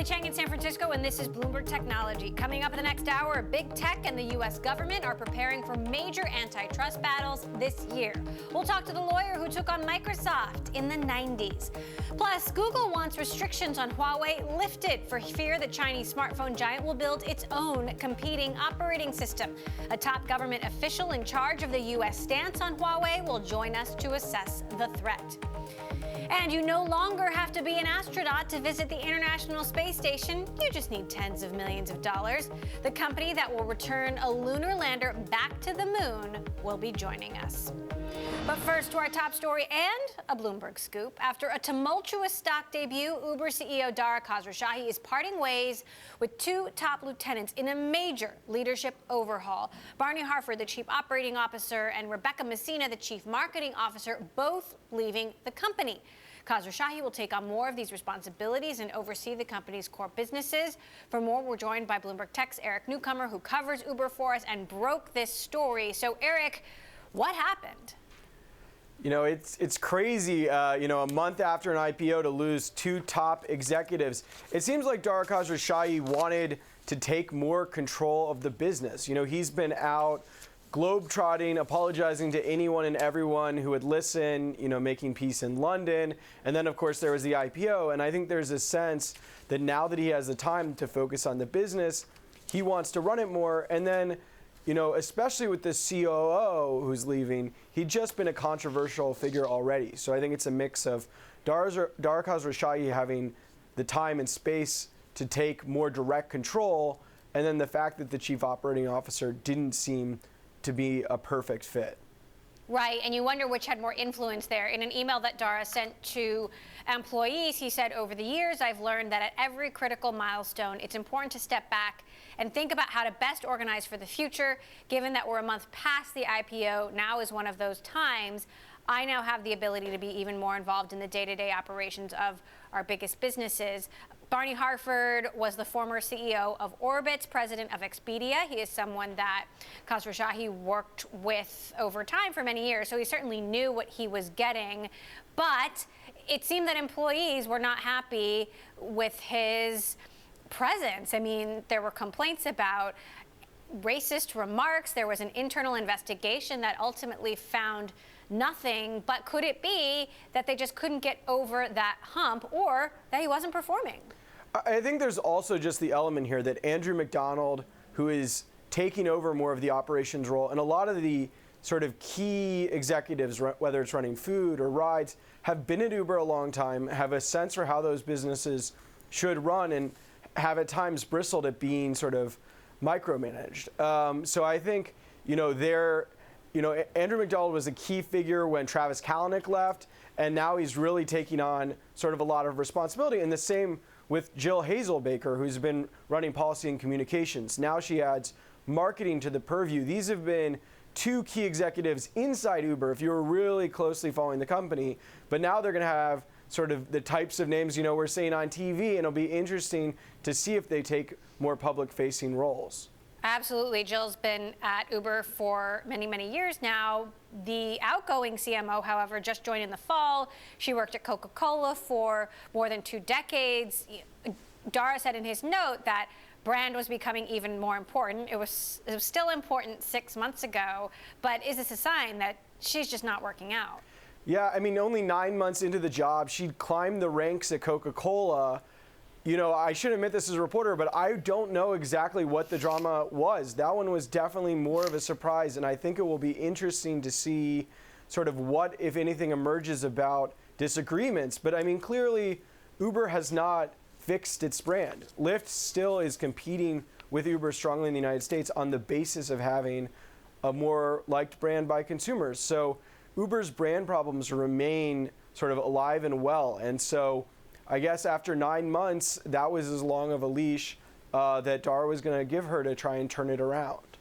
Chang in San Francisco, and this is Bloomberg Technology. Coming up in the next hour, big tech and the U.S. government are preparing for major antitrust battles this year. We'll talk to the lawyer who took on Microsoft in the 90s. Plus, Google wants restrictions on Huawei lifted for fear the Chinese smartphone giant will build its own competing operating system. A top government official in charge of the U.S. stance on Huawei will join us to assess the threat. And you no longer have to be an astronaut to visit the International Space Station. You just need tens of millions of dollars. The company that will return a lunar lander back to the moon will be joining us. But first, to our top story and a Bloomberg scoop. After a tumultuous stock debut, Uber CEO Dara Khosrowshahi is parting ways with two top lieutenants in a major leadership overhaul. Barney Harford, the chief operating officer, and Rebecca Messina, the chief marketing officer, both leaving the company. Khosrowshahi will take on more of these responsibilities and oversee the company's core businesses. For more, we're joined by Bloomberg Tech's Eric Newcomer, who covers Uber for us and broke this story. So, Eric, what happened? You know, it's crazy, a month after an IPO to lose two top executives. It seems like Dara Khosrowshahi wanted to take more control of the business. You know, he's been out globetrotting, apologizing to anyone and everyone who would listen, making peace in London. And then, of course, there was the IPO. And I think there's a sense that now that he has the time to focus on the business, he wants to run it more. And then, especially with the COO who's leaving, he'd just been a controversial figure already. So I think it's a mix of Dara Khosrowshahi having the time and space to take more direct control, and then the fact that the chief operating officer didn't seem to be a perfect fit. Right, and you wonder which had more influence there. In an email that Dara sent to employees, he said, "Over the years, I've learned that at every critical milestone, it's important to step back and think about how to best organize for the future. Given that we're a month past the IPO, now is one of those times. I now have the ability to be even more involved in the day-to-day operations of our biggest businesses." Barney Harford was the former CEO of Orbitz, president of Expedia. He is someone that Khosrowshahi worked with over time for many years, so he certainly knew what he was getting. But it seemed that employees were not happy with his presence. I mean, there were complaints about racist remarks. There was an internal investigation that ultimately found nothing. But could it be that they just couldn't get over that hump, or that he wasn't performing? I think there's also just the element here that Andrew McDonald, who is taking over more of the operations role, and a lot of the sort of key executives, whether it's running food or rides, have been at Uber a long time, have a sense for how those businesses should run, and have at times bristled at being sort of micromanaged. So I think, Andrew McDonald was a key figure when Travis Kalanick left, and now he's really taking on sort of a lot of responsibility. And the same with Jill Hazelbaker, who's been running policy and communications. Now she adds marketing to the purview. These have been two key executives inside Uber, if you were really closely following the company. But now they're going to have sort of the types of names, we're seeing on TV, and it'll be interesting to see if they take more public-facing roles. Absolutely. Jill's been at Uber for many, many years now. The outgoing CMO, however, just joined in the fall. She worked at Coca-Cola for more than 2 decades. Dara said in his note that brand was becoming even more important. It was still important 6 months ago, but is this a sign that she's just not working out? Yeah, I mean, only 9 months into the job, she'd climbed the ranks at Coca-Cola. I should admit this as a reporter, but I don't know exactly what the drama was. That one was definitely more of a surprise, and I think it will be interesting to see sort of what, if anything, emerges about disagreements. But I mean, clearly, Uber has not fixed its brand. Lyft still is competing with Uber strongly in the United States on the basis of having a more liked brand by consumers. So Uber's brand problems remain sort of alive and well. And so I guess after 9 months, that was as long of a leash that Dara was going to give her to try and turn it around.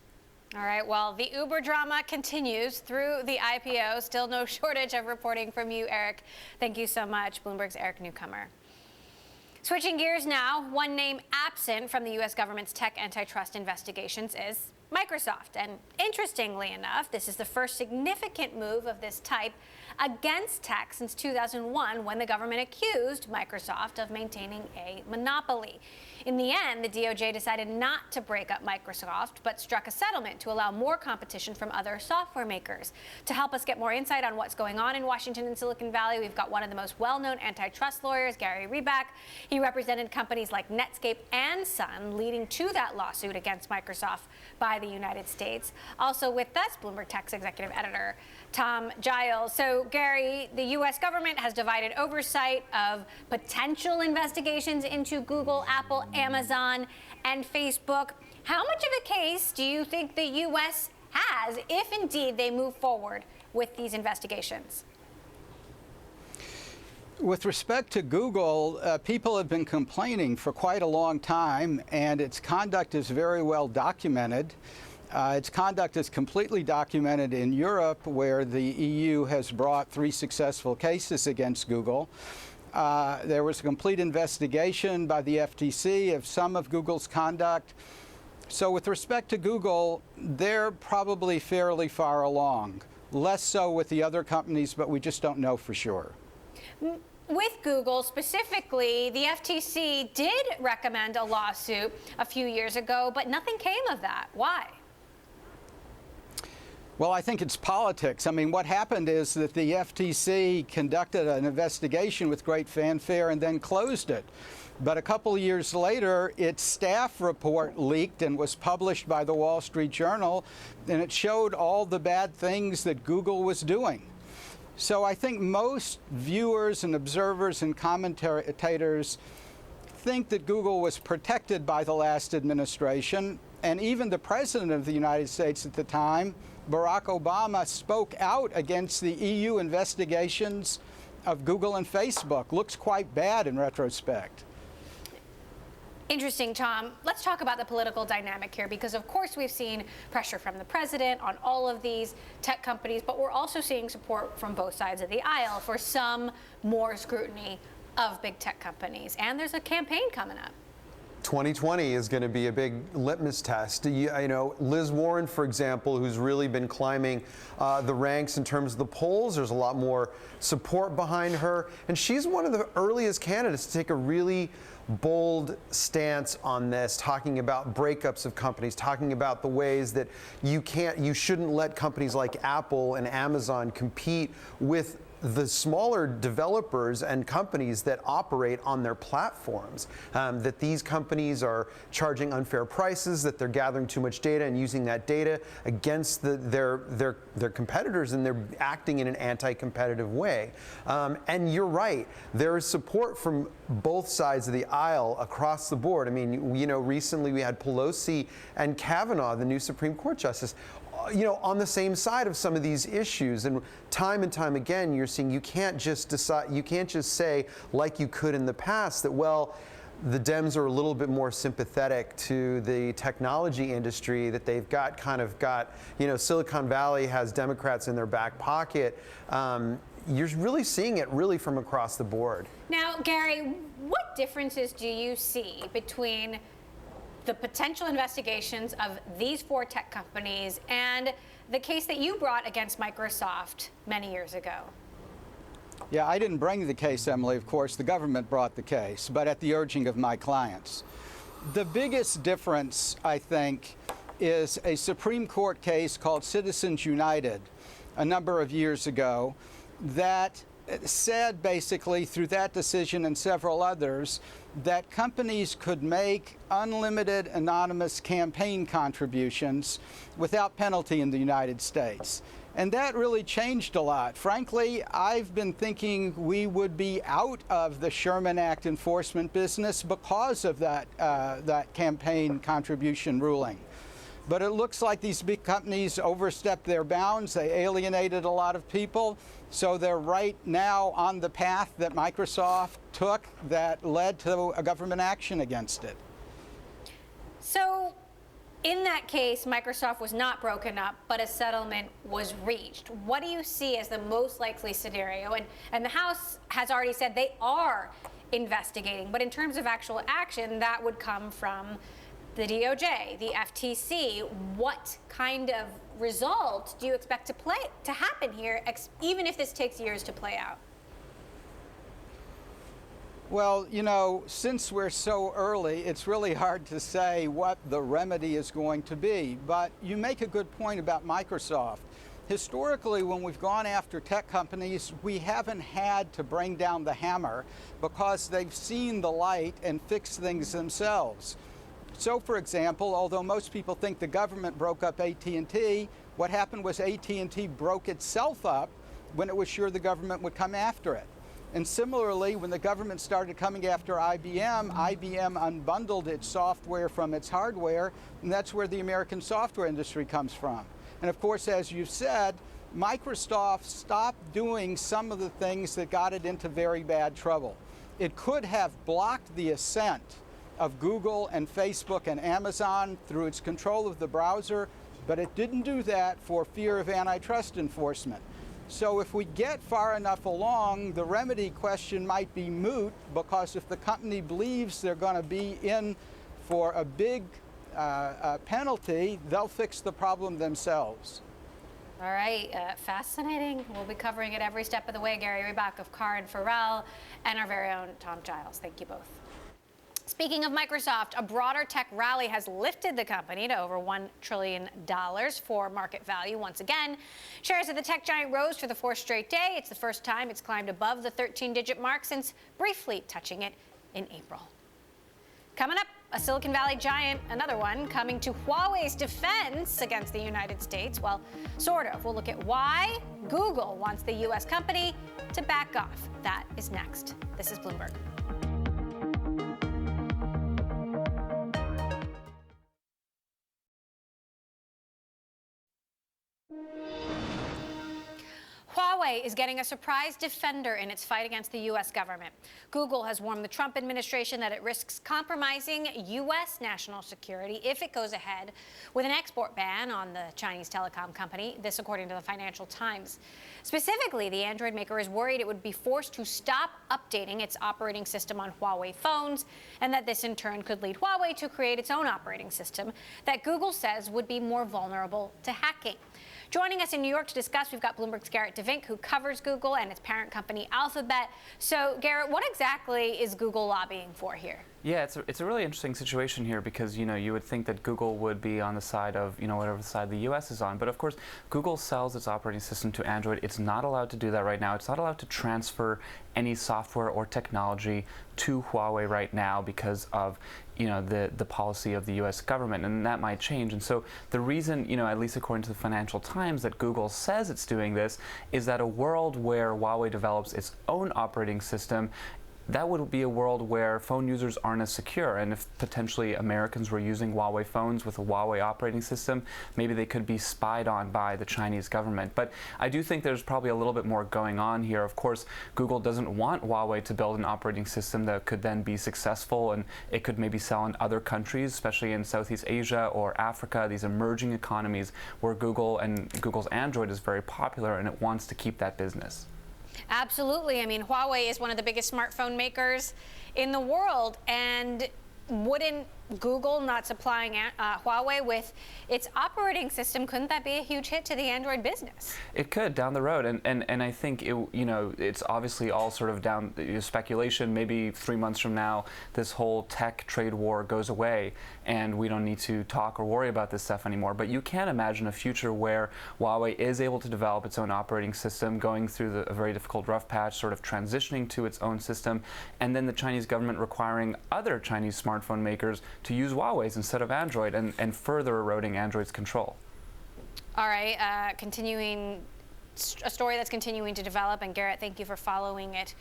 All right, well, the Uber drama continues through the IPO. Still no shortage of reporting from you, Eric. Thank you so much. Bloomberg's Eric Newcomer. Switching gears now, one name absent from the U.S. government's tech antitrust investigations is Microsoft. And interestingly enough, this is the first significant move of this type against tech since 2001, when the government accused Microsoft of maintaining a monopoly. In the end, the DOJ decided not to break up Microsoft, but struck a settlement to allow more competition from other software makers. To help us get more insight on what's going on in Washington and Silicon Valley, we've got one of the most well-known antitrust lawyers, Gary Reback. He represented companies like Netscape and Sun, leading to that lawsuit against Microsoft by the United States. Also with us, Bloomberg Tech's executive editor, Tom Giles. So, Gary, the U.S. government has divided oversight of potential investigations into Google, Apple, Amazon, and Facebook. How much of a case do you think the U.S. has, if indeed they move forward with these investigations? With respect to Google, people have been complaining for quite a long time, and its conduct is very well documented. Its conduct is completely documented in Europe, where the EU has brought 3 successful cases against Google. There was a complete investigation by the FTC of some of Google's conduct. So with respect to Google, they're probably fairly far along. Less so with the other companies, but we just don't know for sure. With Google specifically, the FTC did recommend a lawsuit a few years ago, but nothing came of that. Why? Well, I think it's politics. I mean, what happened is that the FTC conducted an investigation with great fanfare and then closed it. But a couple of years later, its staff report leaked and was published by the Wall Street Journal, and it showed all the bad things that Google was doing. So I think most viewers and observers and commentators think that Google was protected by the last administration, and even the President of the United States at the time, Barack Obama, spoke out against the EU investigations of Google and Facebook. Looks quite bad in retrospect. Interesting, Tom. Let's talk about the political dynamic here, because of course we've seen pressure from the president on all of these tech companies, but we're also seeing support from both sides of the aisle for some more scrutiny of big tech companies. And there's a campaign coming up. 2020 is going to be a big litmus test. You know, Liz Warren, for example, who's really been climbing the ranks in terms of the polls. There's a lot more support behind her, and she's one of the earliest candidates to take a really bold stance on this, talking about breakups of companies, talking about the ways that you shouldn't let companies like Apple and Amazon compete with the smaller developers and companies that operate on their platforms, that these companies are charging unfair prices, that they're gathering too much data and using that data against their competitors, and they're acting in an anti-competitive way. And you're right, there is support from both sides of the aisle across the board. I mean, you know, recently we had Pelosi and Kavanaugh, the new Supreme Court justice, you know, on the same side of some of these issues. And time again, you're seeing you can't just say, like you could in the past, that, well, the Dems are a little bit more sympathetic to the technology industry, that they've got, you know, Silicon Valley has Democrats in their back pocket. You're really seeing it really from across the board. Now, Gary, what differences do you see between the potential investigations of these 4 tech companies and the case that you brought against Microsoft many years ago? Yeah, I didn't bring the case, Emily. Of course, the government brought the case, but at the urging of my clients. The biggest difference, I think, is a Supreme Court case called Citizens United a number of years ago that said, basically, through that decision and several others, that companies could make unlimited anonymous campaign contributions without penalty in the United States. And that really changed a lot. Frankly, I've been thinking we would be out of the Sherman Act enforcement business because of that campaign contribution ruling. But it looks like these big companies overstepped their bounds. They alienated a lot of people. So they're right now on the path that Microsoft took that led to a government action against it. So in that case, Microsoft was not broken up, but a settlement was reached. What do you see as the most likely scenario? And the House has already said they are investigating. But in terms of actual action, that would come from the DOJ, the FTC. What kind of result do you expect to happen here, even if this takes years to play out? Well, you know, since we're so early, it's really hard to say what the remedy is going to be. But you make a good point about Microsoft. Historically, when we've gone after tech companies, we haven't had to bring down the hammer because they've seen the light and fixed things themselves. So, for example, although most people think the government broke up AT&T, what happened was AT&T broke itself up when it was sure the government would come after it. And similarly, when the government started coming after IBM, IBM unbundled its software from its hardware, and that's where the American software industry comes from. And of course, as you said, Microsoft stopped doing some of the things that got it into very bad trouble. It could have blocked the ascent of Google and Facebook and Amazon through its control of the browser, but it didn't do that for fear of antitrust enforcement. So if we get far enough along, the remedy question might be moot, because if the company believes they're going to be in for a big penalty, they'll fix the problem themselves. All right, fascinating. We'll be covering it every step of the way. Gary Reebok of Carr and Farrell, and our very own Tom Giles. Thank you both. Speaking of Microsoft, a broader tech rally has lifted the company to over $1 trillion for market value once again. Shares of the tech giant rose for the fourth straight day. It's the first time it's climbed above the 13-digit mark since briefly touching it in April. Coming up, a Silicon Valley giant, another one, coming to Huawei's defense against the United States. Well, sort of. We'll look at why Google wants the U.S. company to back off. That is next. This is Bloomberg. Huawei is getting a surprise defender in its fight against the U.S. government. Google has warned the Trump administration that it risks compromising U.S. national security if it goes ahead with an export ban on the Chinese telecom company, this according to the Financial Times. Specifically, the Android maker is worried it would be forced to stop updating its operating system on Huawei phones, and that this in turn could lead Huawei to create its own operating system that Google says would be more vulnerable to hacking. Joining us in New York to discuss, we've got Bloomberg's Garrett DeVink, who covers Google and its parent company Alphabet. So, Garrett, what exactly is Google lobbying for here? Yeah, it's a really interesting situation here because, you know, you would think that Google would be on the side of, you know, whatever side the U.S. is on. But of course, Google sells its operating system to Android. It's not allowed to do that right now. It's not allowed to transfer any software or technology to Huawei right now because of, you know, the policy of the U.S. government, and that might change. And so the reason, you know, at least according to the Financial Times, that Google says it's doing this is that a world where Huawei develops its own operating system, that would be a world where phone users aren't as secure. And if potentially Americans were using Huawei phones with a Huawei operating system, maybe they could be spied on by the Chinese government. But I do think there's probably a little bit more going on here. Of course, Google doesn't want Huawei to build an operating system that could then be successful, and it could maybe sell in other countries, especially in Southeast Asia or Africa, these emerging economies where Google and Google's Android is very popular, and it wants to keep that business. Absolutely. I mean, Huawei is one of the biggest smartphone makers in the world, and wouldn't Google not supplying Huawei with its operating system, couldn't that be a huge hit to the Android business? It could down the road, and I think it, you know, it's obviously all sort of down speculation. Maybe 3 months from now, this whole tech trade war goes away, and we don't need to talk or worry about this stuff anymore. But you can imagine a future where Huawei is able to develop its own operating system, going through a very difficult rough patch, sort of transitioning to its own system, and then the Chinese government requiring other Chinese smartphone makers to use Huawei's instead of Android, and further eroding Android's control. All right, continuing a story that's continuing to develop, and Garrett, thank you for following it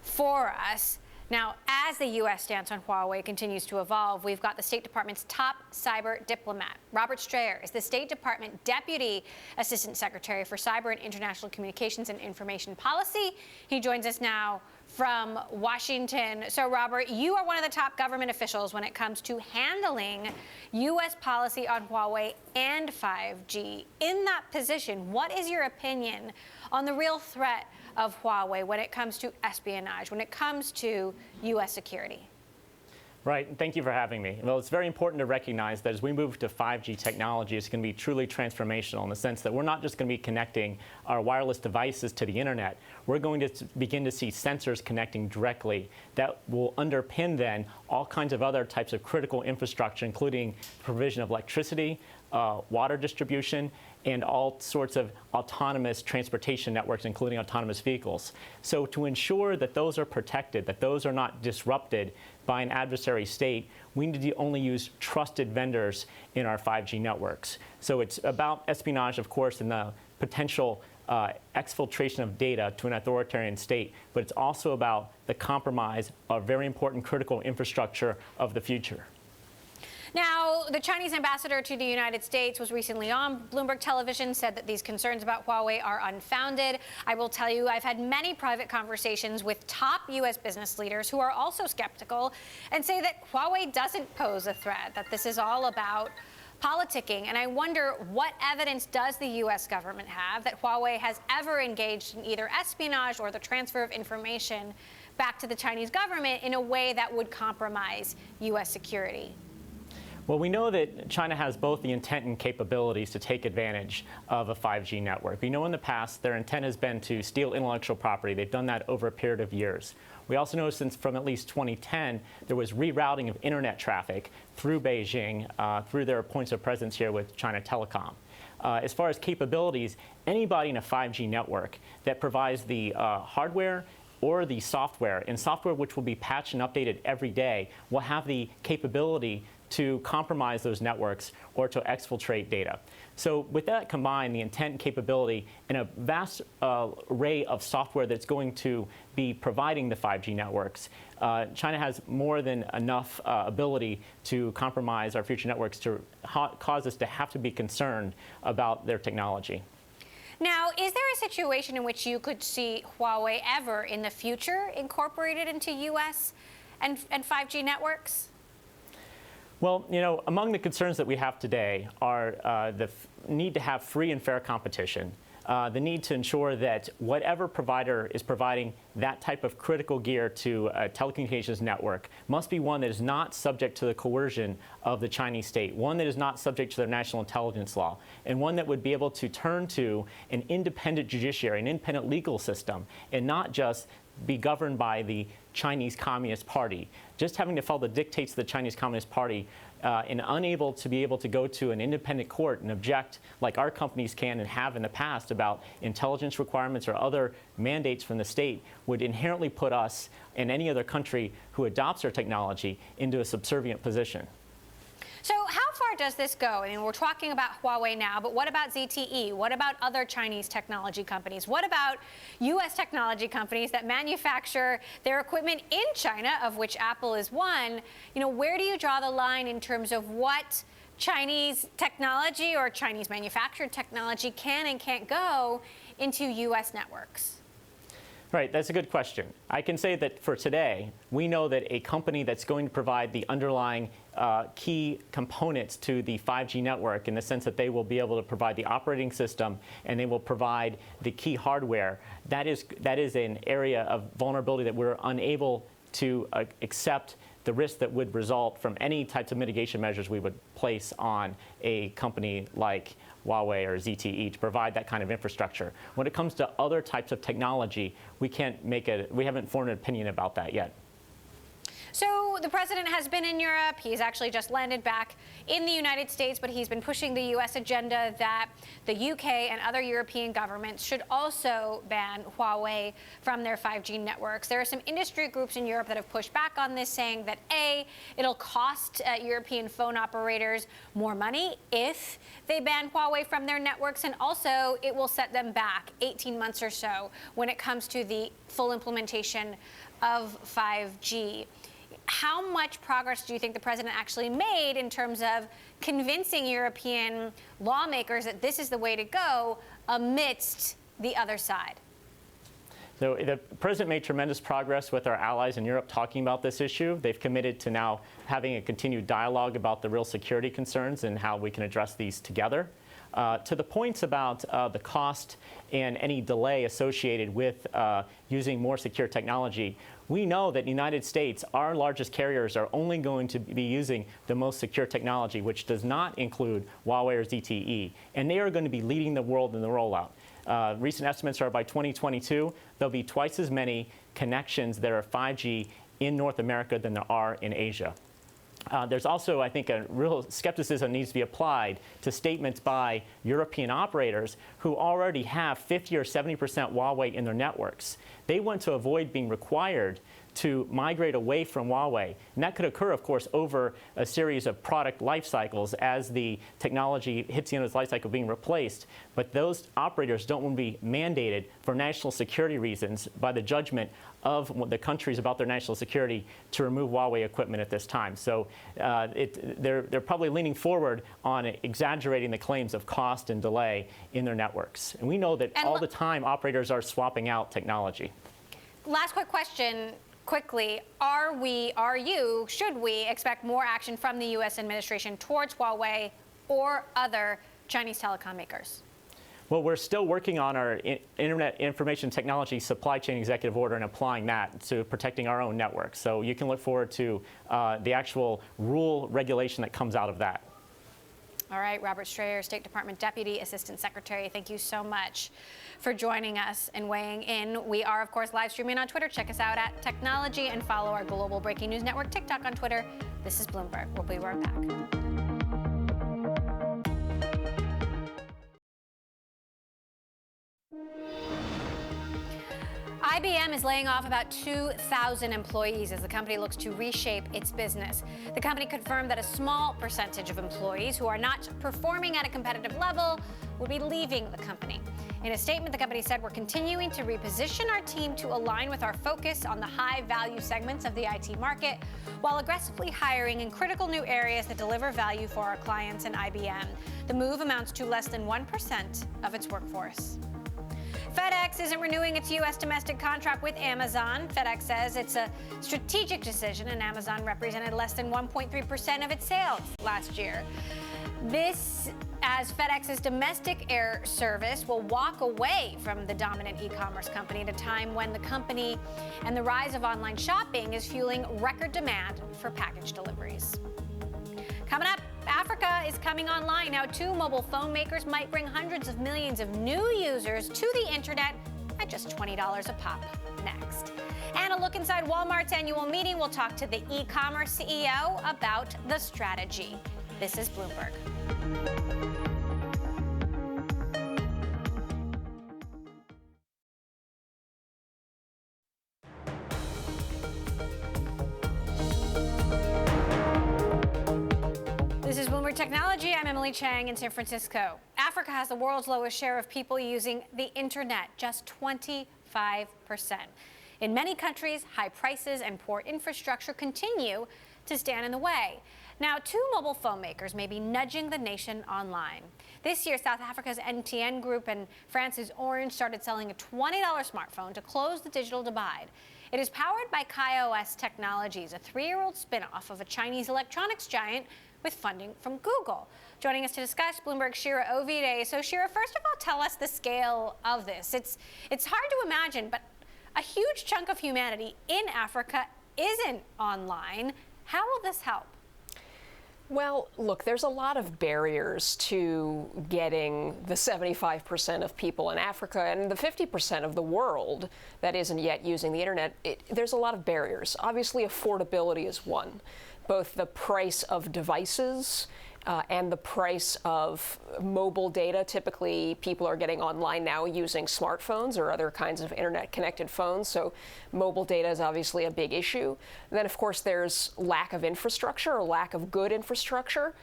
for us. Now, as the U.S. stance on Huawei continues to evolve, we've got the State Department's top cyber diplomat. Robert Strayer is the State Department Deputy Assistant Secretary for Cyber and International Communications and Information Policy. He joins us now from Washington. So, Robert, you are one of the top government officials when it comes to handling U.S. policy on Huawei and 5G. In that position, what is your opinion on the real threat of Huawei when it comes to espionage, when it comes to U.S. security? Right, and thank you for having me. Well, it's very important to recognize that as we move to 5G technology, it's going to be truly transformational in the sense that we're not just going to be connecting our wireless devices to the internet. We're going to begin to see sensors connecting directly that will underpin then all kinds of other types of critical infrastructure, including provision of electricity, water distribution, and all sorts of autonomous transportation networks, including autonomous vehicles. So to ensure that those are protected, that those are not disrupted by an adversary state, we need to only use trusted vendors in our 5G networks. So it's about espionage, of course, and the potential exfiltration of data to an authoritarian state, but it's also about the compromise of very important critical infrastructure of the future. Now, the Chinese ambassador to the United States was recently on Bloomberg television, said that these concerns about Huawei are unfounded. I will tell you, I've had many private conversations with top U.S. business leaders who are also skeptical and say that Huawei doesn't pose a threat, that this is all about politicking. And I wonder, what evidence does the U.S. government have that Huawei has ever engaged in either espionage or the transfer of information back to the Chinese government in a way that would compromise U.S. security? Well, we know that China has both the intent and capabilities to take advantage of a 5G network. We know in the past their intent has been to steal intellectual property. They've done that over a period of years. We also know since from at least 2010, there was rerouting of internet traffic through Beijing, through their points of presence here with China Telecom. As far as capabilities, anybody in a 5G network that provides the hardware or the software, and software which will be patched and updated every day, will have the capability to compromise those networks or to exfiltrate data. So with that combined, the intent and capability and a vast array of software that's going to be providing the 5G networks, China has more than enough ability to compromise our future networks to cause us to have to be concerned about their technology. Now, is there a situation in which you could see Huawei ever in the future incorporated into U.S. and 5G networks? Well, you know, among the concerns that we have today are the need to have free and fair competition, the need to ensure that whatever provider is providing that type of critical gear to a telecommunications network must be one that is not subject to the coercion of the Chinese state, one that is not subject to their national intelligence law, and one that would be able to turn to an independent judiciary, an independent legal system, and not just be governed by the Chinese Communist Party. Just having to follow the dictates of the Chinese Communist Party and unable to be able to go to an independent court and object like our companies can and have in the past about intelligence requirements or other mandates from the state would inherently put us and any other country who adopts our technology into a subservient position. So how far does this go? I mean, we're talking about Huawei now, but what about ZTE? What about other Chinese technology companies? What about U.S. technology companies that manufacture their equipment in China, of which Apple is one? You know, where do you draw the line in terms of what Chinese technology or Chinese manufactured technology can and can't go into U.S. networks? Right, that's a good question. I can say that for today, we know that a company that's going to provide the underlying key components to the 5G network in the sense that they will be able to provide the operating system and they will provide the key hardware, that is an area of vulnerability that we're unable to accept the risk that would result from any types of mitigation measures we would place on a company like Huawei or ZTE to provide that kind of infrastructure. When it comes to other types of technology, we haven't formed an opinion about that yet. So the president has been in Europe. He's actually just landed back in the United States, but he's been pushing the U.S. agenda that the UK and other European governments should also ban Huawei from their 5G networks. There are some industry groups in Europe that have pushed back on this, saying that A, it'll cost European phone operators more money if they ban Huawei from their networks, and also it will set them back 18 months or so when it comes to the full implementation of 5G. How much progress do you think the president actually made in terms of convincing European lawmakers that this is the way to go amidst the other side? So the president made tremendous progress with our allies in Europe talking about this issue. They've committed to now having a continued dialogue about the real security concerns and how we can address these together. To the points about the cost and any delay associated with using more secure technology, we know that in the United States, our largest carriers are only going to be using the most secure technology, which does not include Huawei or ZTE, and they are going to be leading the world in the rollout. Recent estimates are by 2022, there'll be twice as many connections that are 5G in North America than there are in Asia. There's also, I think, a real skepticism needs to be applied to statements by European operators who already have 50 or 70% Huawei in their networks. They want to avoid being required to migrate away from Huawei. And that could occur, of course, over a series of product life cycles as the technology hits the end of its life cycle being replaced. But those operators don't want to be mandated for national security reasons by the judgment of the countries about their national security to remove Huawei equipment at this time. So they're probably leaning forward on exaggerating the claims of cost and delay in their networks. And we know that all the time operators are swapping out technology. Last quick question. Quickly, should we expect more action from the U.S. administration towards Huawei or other Chinese telecom makers? Well, we're still working on our Internet Information Technology Supply Chain Executive Order and applying that to protecting our own network. So you can look forward to the actual rule regulation that comes out of that. All right, Robert Strayer, State Department Deputy Assistant Secretary, thank you so much for joining us and weighing in. We are, of course, live streaming on Twitter. Check us out at Technology and follow our Global Breaking News Network TikTok on Twitter. This is Bloomberg. We'll be right back. IBM is laying off about 2,000 employees as the company looks to reshape its business. The company confirmed that a small percentage of employees who are not performing at a competitive level will be leaving the company. In a statement, the company said, "We're continuing to reposition our team to align with our focus on the high-value segments of the IT market, while aggressively hiring in critical new areas that deliver value for our clients and IBM." The move amounts to less than 1% of its workforce. FedEx isn't renewing its U.S. domestic contract with Amazon. FedEx says it's a strategic decision, and Amazon represented less than 1.3% of its sales last year. This as FedEx's domestic air service will walk away from the dominant e-commerce company at a time when the company and the rise of online shopping is fueling record demand for package deliveries. Coming up, Africa is coming online. Now, 2 mobile phone makers might bring hundreds of millions of new users to the internet at just $20 a pop. Next. And a look inside Walmart's annual meeting. We'll talk to the e-commerce CEO about the strategy. This is Bloomberg. This is Bloomberg Technology. I'm Emily Chang in San Francisco. Africa has the world's lowest share of people using the internet, just 25%. In many countries, high prices and poor infrastructure continue to stand in the way. Now, 2 mobile phone makers may be nudging the nation online. This year, South Africa's MTN Group and France's Orange started selling a $20 smartphone to close the digital divide. It is powered by KaiOS Technologies, a 3-year-old spin-off of a Chinese electronics giant with funding from Google. Joining us to discuss, Bloomberg's Shira Ovide. So, Shira, first of all, tell us the scale of this. It's hard to imagine, but a huge chunk of humanity in Africa isn't online. How will this help? Well, look, there's a lot of barriers to getting the 75% of people in Africa and the 50% of the world that isn't yet using the internet. There's a lot of barriers. Obviously, affordability is one. Both the price of devices and the price of mobile data. Typically, people are getting online now using smartphones or other kinds of internet-connected phones, so mobile data is obviously a big issue. And then, of course, there's lack of infrastructure or lack of good infrastructure.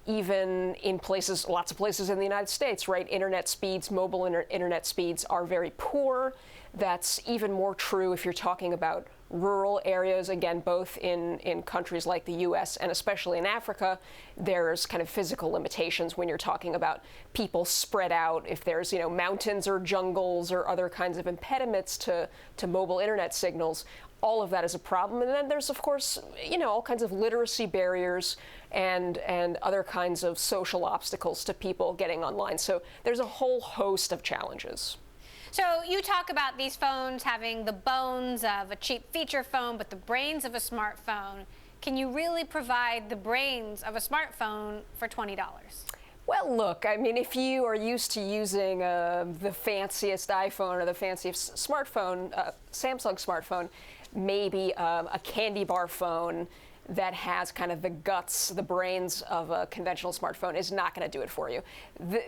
Even in places, lots of places in the United States, right? Internet speeds, mobile internet speeds are very poor. That's even more true if you're talking about rural areas, again, both in countries like the U.S. and especially in Africa. There's kind of physical limitations when you're talking about people spread out. If there's, mountains or jungles or other kinds of impediments to mobile internet signals, all of that is a problem. And then there's, of course, all kinds of literacy barriers and other kinds of social obstacles to people getting online. So there's a whole host of challenges. So you talk about these phones having the bones of a cheap feature phone, but the brains of a smartphone. Can you really provide the brains of a smartphone for $20? Well, look, I mean, if you are used to using the fanciest iPhone or the fanciest smartphone, Samsung smartphone, maybe a candy bar phone that has kind of the guts, the brains of a conventional smartphone is not going to do it for you.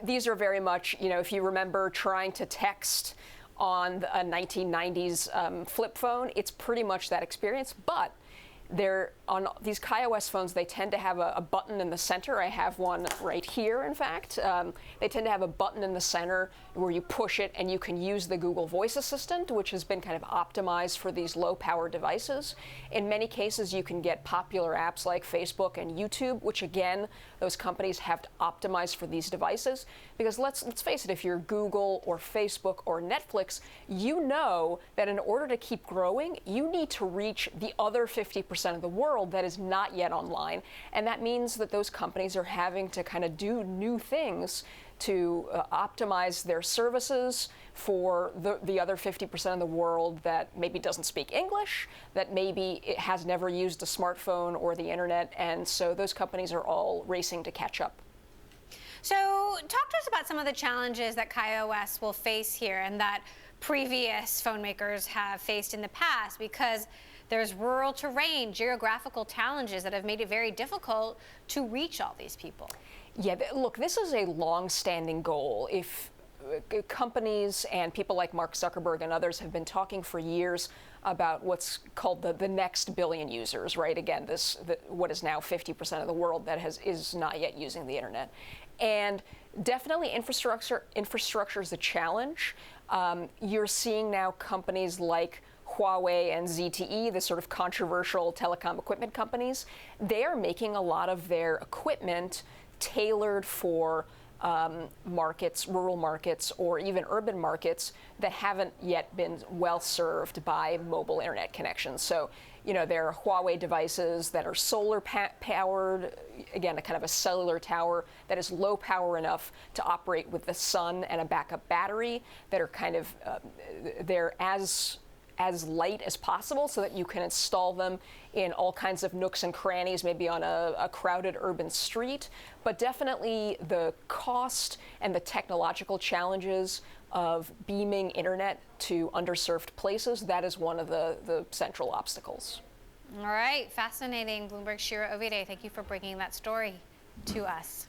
These are very much, if you remember trying to text on a 1990s flip phone, it's pretty much that experience, but they're on these KaiOS phones, they tend to have a button in the center. I have one right here, in fact. They tend to have a button in the center where you push it and you can use the Google Voice Assistant, which has been kind of optimized for these low-power devices. In many cases, you can get popular apps like Facebook and YouTube, which again, those companies have optimized for these devices. Because let's face it, if you're Google or Facebook or Netflix, you know that in order to keep growing, you need to reach the other 50% of the world that is not yet online. And that means that those companies are having to kind of do new things to optimize their services for the other 50% of the world that maybe doesn't speak English, that maybe it has never used a smartphone or the internet. And so those companies are all racing to catch up. So talk to us about some of the challenges that KaiOS will face here and that previous phone makers have faced in the past, because there's rural terrain, geographical challenges that have made it very difficult to reach all these people. Yeah, look, this is a long-standing goal. If companies and people like Mark Zuckerberg and others have been talking for years about what's called the next billion users, right? Again, what is now 50% of the world that is not yet using the internet. And definitely infrastructure is a challenge. You're seeing now companies like Huawei and ZTE, the sort of controversial telecom equipment companies, they are making a lot of their equipment tailored for markets, rural markets, or even urban markets that haven't yet been well served by mobile internet connections. So, there are Huawei devices that are solar powered, again, a kind of a cellular tower that is low power enough to operate with the sun and a backup battery that are kind of, they're as light as possible so that you can install them in all kinds of nooks and crannies, maybe on a crowded urban street. But definitely the cost and the technological challenges of beaming internet to underserved places, that is one of the central obstacles. All right, fascinating. Bloomberg's Shira Ovide, thank you for bringing that story to us.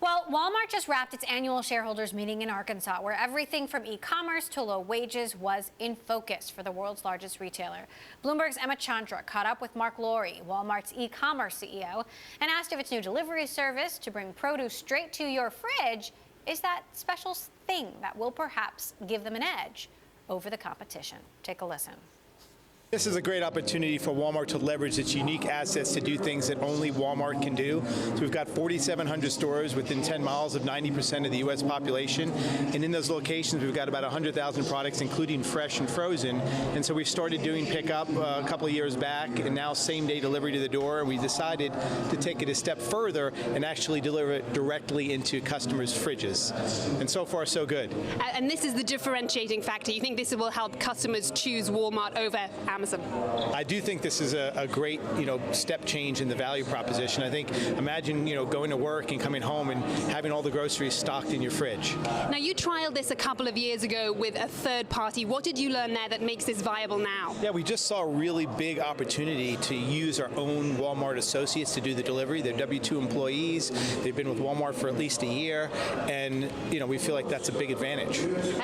Well, Walmart just wrapped its annual shareholders meeting in Arkansas, where everything from e-commerce to low wages was in focus for the world's largest retailer. Bloomberg's Emma Chandra caught up with Mark Laurie, Walmart's e-commerce CEO, and asked if its new delivery service to bring produce straight to your fridge is that special thing that will perhaps give them an edge over the competition. Take a listen. This is a great opportunity for Walmart to leverage its unique assets to do things that only Walmart can do. So we've got 4,700 stores within 10 miles of 90% of the U.S. population. And in those locations, we've got about 100,000 products, including fresh and frozen. And so we started doing pickup a couple of years back, and now same-day delivery to the door. And we decided to take it a step further and actually deliver it directly into customers' fridges. And so far, so good. And this is the differentiating factor. You think this will help customers choose Walmart over Amazon? I do think this is a great, step change in the value proposition. I think, imagine, going to work and coming home and having all the groceries stocked in your fridge. Now, you trialed this a couple of years ago with a third party. What did you learn there that makes this viable now? Yeah, we just saw a really big opportunity to use our own Walmart associates to do the delivery. They're W-2 employees. They've been with Walmart for at least a year, and, we feel like that's a big advantage.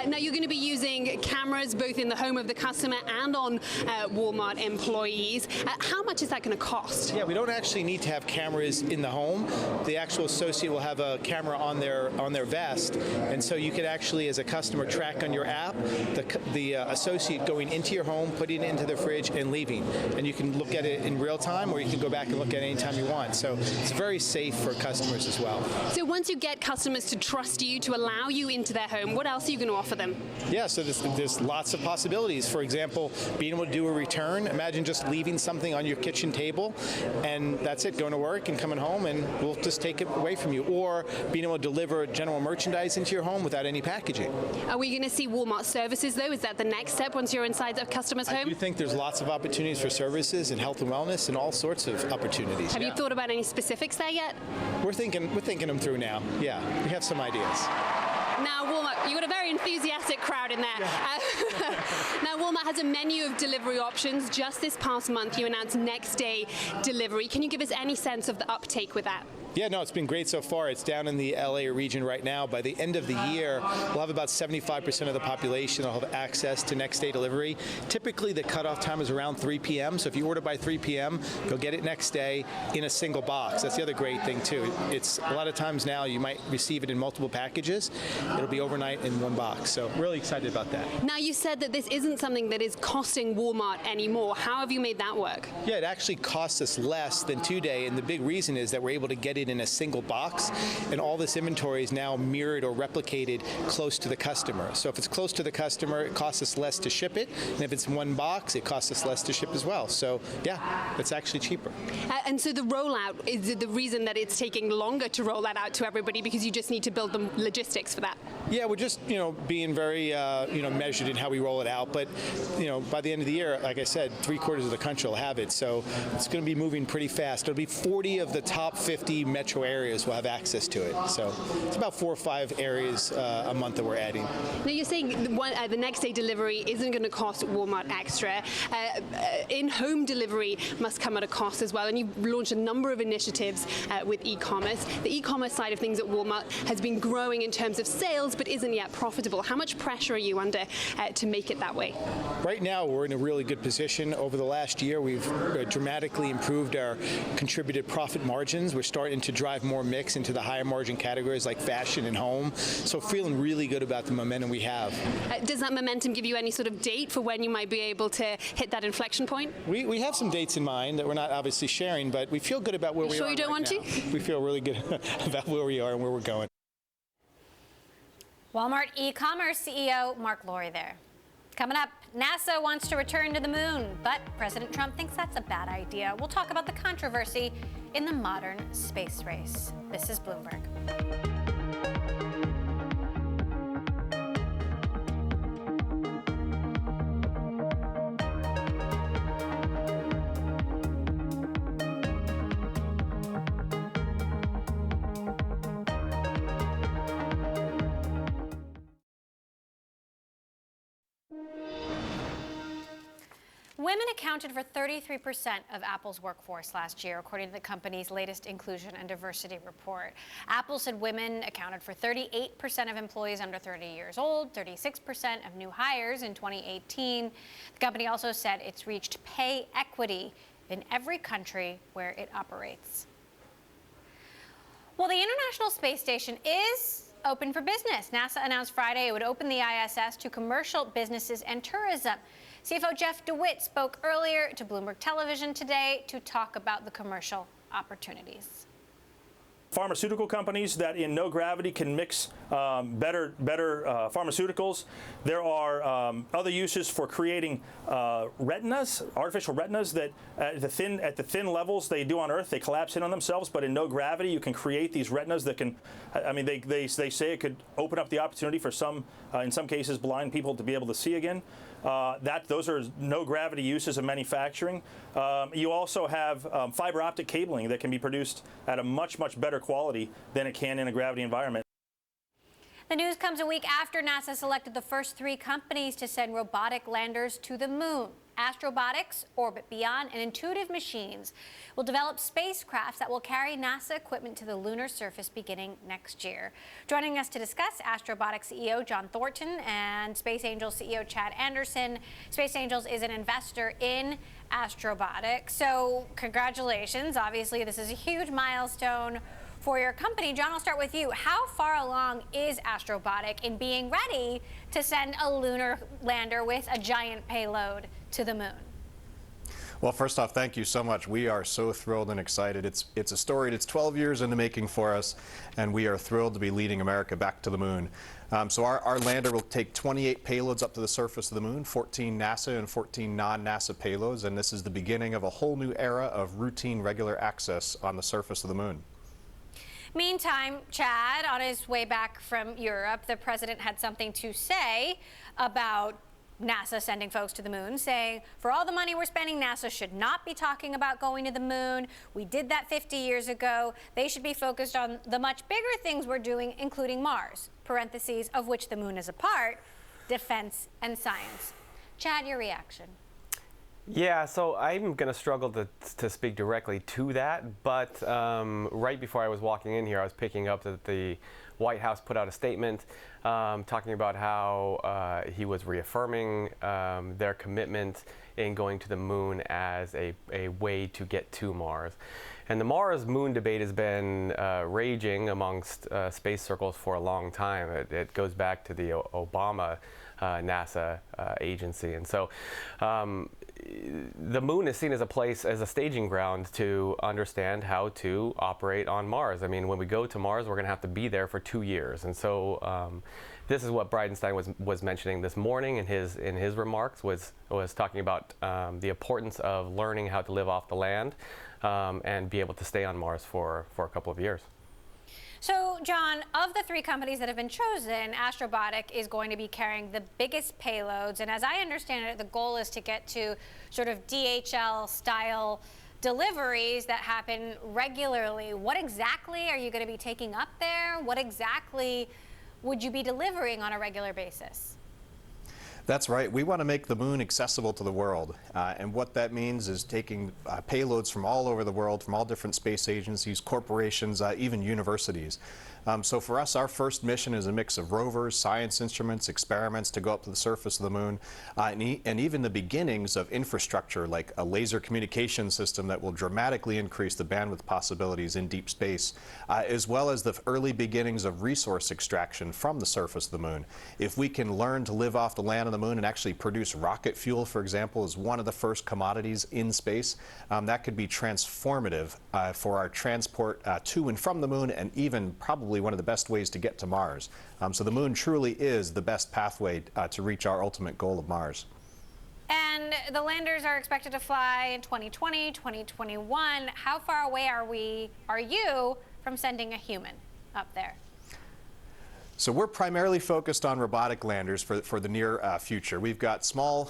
Now, you're going to be using cameras both in the home of the customer and on Walmart employees. How much is that going to cost? Yeah, we don't actually need to have cameras in the home. The actual associate will have a camera on their vest, and so you could actually, as a customer, track on your app the associate going into your home, putting it into the fridge, and leaving. And you can look at it in real time, or you can go back and look at it anytime you want. So it's very safe for customers as well. So once you get customers to trust you, to allow you into their home, what else are you going to offer them? Yeah, so there's lots of possibilities. For example, being able to do a return. Imagine just leaving something on your kitchen table, and that's it, going to work and coming home, and we'll just take it away from you. Or being able to deliver general merchandise into your home without any packaging. Are we going to see Walmart services, though? Is that the next step once you're inside a customer's home? I do think there's lots of opportunities for services and health and wellness and all sorts of opportunities. Have you thought about any specifics there yet? We're thinking them through now. Yeah, we have some ideas. Now, Walmart, you've got a very enthusiastic crowd in there. Now, Walmart has a menu of delivery options. Just this past month, you announced next day delivery. Can you give us any sense of the uptake with that? Yeah, no, it's been great so far. It's down in the LA region right now. By the end of the year, we'll have about 75% of the population that will have access to next day delivery. Typically, the cutoff time is around 3 p.m. So if you order by 3 p.m., you'll get it next day in a single box. That's the other great thing, too. It's a lot of times now you might receive it in multiple packages. It'll be overnight in one box. So really excited about that. Now, you said that this isn't something that is costing Walmart anymore. How have you made that work? Yeah, it actually costs us less than 2-day, and the big reason is that we're able to get it in a single box, and all this inventory is now mirrored or replicated close to the customer. So if it's close to the customer, it costs us less to ship it, and if it's in one box, it costs us less to ship as well. So yeah, it's actually cheaper. And so the rollout, is the reason that it's taking longer to roll that out to everybody because you just need to build the logistics for that? Yeah, we're just being very measured in how we roll it out, but by the end of the year, like I said, 3/4 of the country will have it, so it's going to be moving pretty fast. It'll be 40 of the top 50 metro areas will have access to it. So it's about 4 or 5 areas a month that we're adding. Now you're saying the next day delivery isn't going to cost Walmart extra. In-home delivery must come at a cost as well, and you've launched a number of initiatives with e-commerce. The e-commerce side of things at Walmart has been growing in terms of sales, but isn't yet profitable. How much pressure are you under to make it that way? Right now, we're in a really good position. Over the last year, we've dramatically improved our contributed profit margins. We're starting to drive more mix into the higher margin categories like fashion and home. So feeling really good about the momentum we have. Does that momentum give you any sort of date for when you might be able to hit that inflection point? We have some dates in mind that we're not obviously sharing, but we feel good about where we are. Sure you don't want to? We feel really good about where we are and where we're going. Walmart e-commerce CEO Mark Lorrie there. Coming up, NASA wants to return to the moon, but President Trump thinks that's a bad idea. We'll talk about the controversy in the modern space race. This is Bloomberg. Women accounted for 33% of Apple's workforce last year, according to the company's latest inclusion and diversity report. Apple said women accounted for 38% of employees under 30 years old, 36% of new hires in 2018. The company also said it's reached pay equity in every country where it operates. Well, the International Space Station is open for business. NASA announced Friday it would open the ISS to commercial businesses and tourism. CFO Jeff DeWitt spoke earlier to Bloomberg Television today to talk about the commercial opportunities. Pharmaceutical companies that in no gravity can mix better pharmaceuticals. There are other uses for creating retinas, artificial retinas that at the thin levels they do on Earth, they collapse in on themselves, but in no gravity you can create these retinas that can, they say it could open up the opportunity for some, in some cases, blind people to be able to see again. Those are no gravity uses of manufacturing. You also have fiber optic cabling that can be produced at a much better quality than it can in a gravity environment. The news comes a week after NASA selected the first 3 companies to send robotic landers to the moon. Astrobotics, Orbit Beyond, and Intuitive Machines will develop spacecrafts that will carry NASA equipment to the lunar surface beginning next year. Joining us to discuss, Astrobotics CEO John Thornton and Space Angels CEO Chad Anderson. Space Angels is an investor in Astrobotics, so congratulations. Obviously, this is a huge milestone for your company. John, I'll start with you. How far along is Astrobotic in being ready to send a lunar lander with a giant payload to the moon? Well, first off, thank you so much. We are so thrilled and excited. It's a story that's 12 years in the making for us, and we are thrilled to be leading America back to the moon. So our lander will take 28 payloads up to the surface of the moon, 14 NASA and 14 non-NASA payloads, and this is the beginning of a whole new era of routine, regular access on the surface of the moon. Meantime, Chad, on his way back from Europe, the president had something to say about NASA sending folks to the moon, saying, for all the money we're spending, NASA should not be talking about going to the moon. We did that 50 years ago. They should be focused on the much bigger things we're doing, including Mars, parentheses, of which the moon is a part, defense and science. Chad, your reaction? Yeah, so I'm going to struggle to speak directly to that, but right before I was walking in here, I was picking up that the White House put out a statement talking about how he was reaffirming their commitment in going to the moon as a way to get to Mars. And the Mars-moon debate has been raging amongst space circles for a long time. It goes back to the Obama NASA agency. And so the moon is seen as a place, as a staging ground to understand how to operate on Mars. I mean, when we go to Mars, we're going to have to be there for 2 years. And so this is what Bridenstine was mentioning this morning in his remarks, was talking about the importance of learning how to live off the land and be able to stay on Mars for a couple of years. So, John, of the 3 companies that have been chosen, Astrobotic is going to be carrying the biggest payloads. And as I understand it, the goal is to get to sort of DHL-style deliveries that happen regularly. What exactly are you going to be taking up there? What exactly would you be delivering on a regular basis? That's right. We want to make the moon accessible to the world. And what that means is taking payloads from all over the world, from all different space agencies, corporations, even universities. So for us, our first mission is a mix of rovers, science instruments, experiments to go up to the surface of the moon, and even the beginnings of infrastructure like a laser communication system that will dramatically increase the bandwidth possibilities in deep space, as well as the early beginnings of resource extraction from the surface of the moon. If we can learn to live off the land on the moon and actually produce rocket fuel, for example, as one of the first commodities in space, that could be transformative for our transport to and from the moon, and even probably one of the best ways to get to Mars. So the moon truly is the best pathway to reach our ultimate goal of Mars. And the landers are expected to fly in 2020, 2021. How far away are you from sending a human up there? So we're primarily focused on robotic landers for the near future. We've got small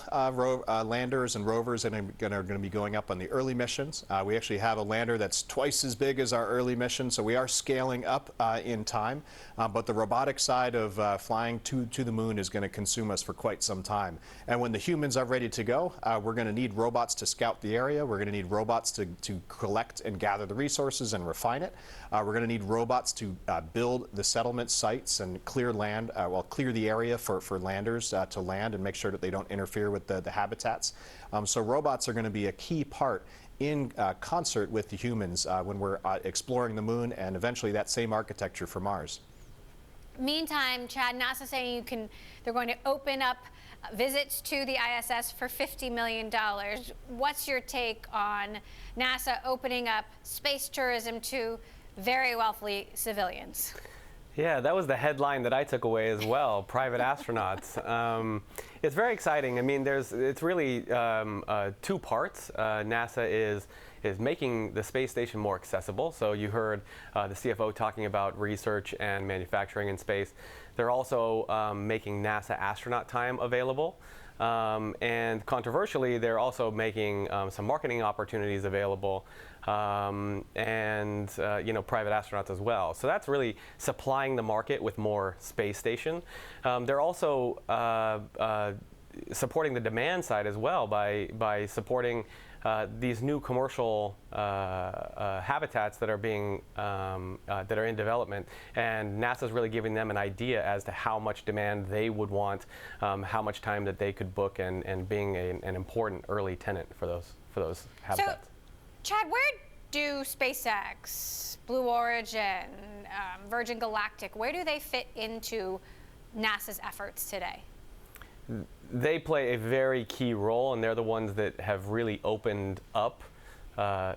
landers and rovers that are going to be going up on the early missions. We actually have a lander that's twice as big as our early mission, so we are scaling up in time. But the robotic side of flying to the moon is going to consume us for quite some time. And when the humans are ready to go, we're going to need robots to scout the area. We're going to need robots to collect and gather the resources and refine it. We're going to need robots to build the settlement sites and clear land, clear the area for landers to land and make sure that they don't interfere with the habitats. So robots are going to be a key part in concert with the humans when we're exploring the moon and eventually that same architecture for Mars. Meantime, Chad, NASA saying they're going to open up visits to the ISS for $50 million. What's your take on NASA opening up space tourism to very wealthy civilians? Yeah, that was the headline that I took away as well, private astronauts. It's very exciting. I mean, it's really 2 parts. NASA is making the space station more accessible. So you heard the CFO talking about research and manufacturing in space. They're also making NASA astronaut time available. And controversially, they're also making some marketing opportunities available and private astronauts as well. So that's really supplying the market with more space station. They're also supporting the demand side as well by supporting these new commercial habitats that are being that are in development, and NASA's really giving them an idea as to how much demand they would want, how much time that they could book, and being an important early tenant for those habitats. So, Chad, where do SpaceX, Blue Origin, Virgin Galactic, where do they fit into NASA's efforts today? they play a very key role, and they're the ones that have really opened up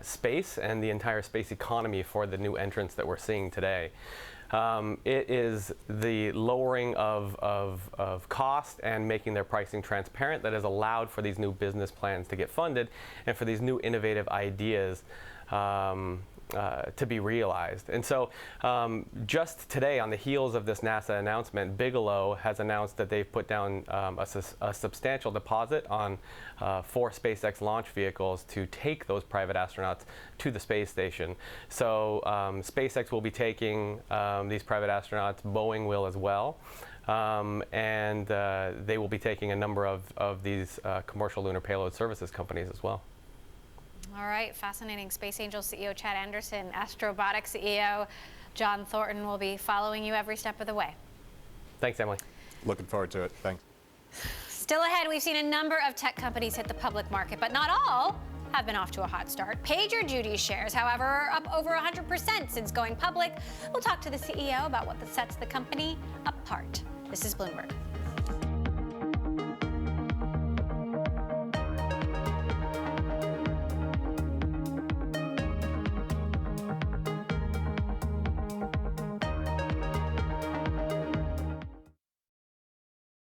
space and the entire space economy for the new entrants that we're seeing today. It is the lowering of cost and making their pricing transparent that has allowed for these new business plans to get funded and for these new innovative ideas to be realized. And so just today, on the heels of this NASA announcement, Bigelow has announced that they've put down a substantial deposit on 4 SpaceX launch vehicles to take those private astronauts to the space station. So SpaceX will be taking these private astronauts, Boeing will as well. And they will be taking a number of these commercial lunar payload services companies as well. All right, fascinating. Space Angel CEO Chad Anderson, Astrobotic CEO John Thornton will be following you every step of the way. Thanks, Emily. Looking forward to it. Thanks. Still ahead, we've seen a number of tech companies hit the public market, but not all have been off to a hot start. PagerDuty shares, however, are up over 100% since going public. We'll talk to the CEO about what sets the company apart. This is Bloomberg.